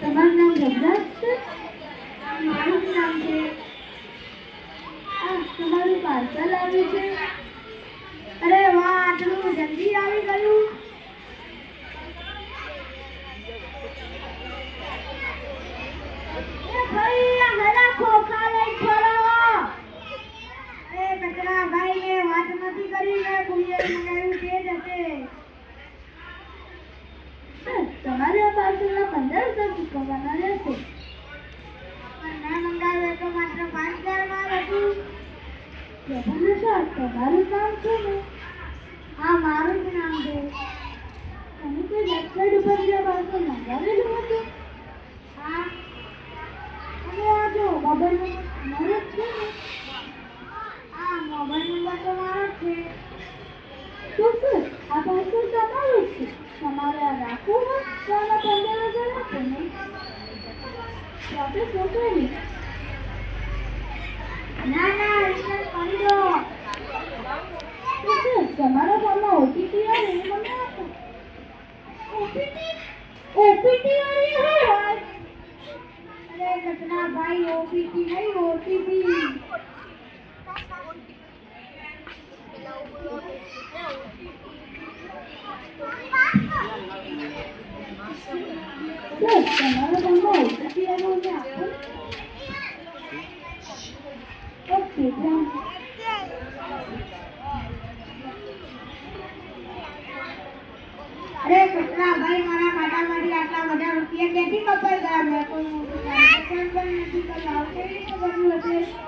તમારું નામ ગભરાટ છે? મારું નામ છે. તમારું પાર્સલ આવ્યું છે? અરે વાહ, આટલું જલ્દી આવી ગયું. ભાઈ આ હરા ખોખા લઈ ફરો. અરે કચરા ભાઈ એ વાત નથી કરી, મેં કુરિયર મંગાવ્યું તે જ હશે. તમારે આ પાર્સલના 15,000 ચૂકવવાના રહેશે. ના મંગાવે તો માત્ર 5,000 માં હતું. તમારું નામ છે ને? હા, મારું જ નામ છે. તમે કોઈ વેબસાઇટ ઉપર જે પાર્સલ મંગાવેલું હતું? હા. અને આ જો મોબાઈલ નંબર મારો જ છે ને? હા, મોબાઈલ નંબર તો મારો જ છે. તો સર આ પાર્સલ તમારું જ છે. તમારે આ રાખવું હોય તો આના 15,000 આપો ને. પ્રોસેસ મોકલેલી. ના ના, રિટર્ન કરી દો. તો સર તમારા ફોનમાં ઓટીપી આવે એ મને આપો. ઓટીપી આવી હોય? અરે કચરા ભાઈ, ઓટીપી નહીં, ઓટીપી. સર તમારા ફોનમાં ઓટીપી આવ્યો છે આપો. ઓકે, અરે કચરા ભાઈ, મારા ખાતામાંથી આટલા બધા રૂપિયા ક્યાંથી કપાઈ ગયા? મેં કોઈ ટ્રાન્ઝેક્શન પણ નથી કર્યું. આવશે એ ખબર હશે.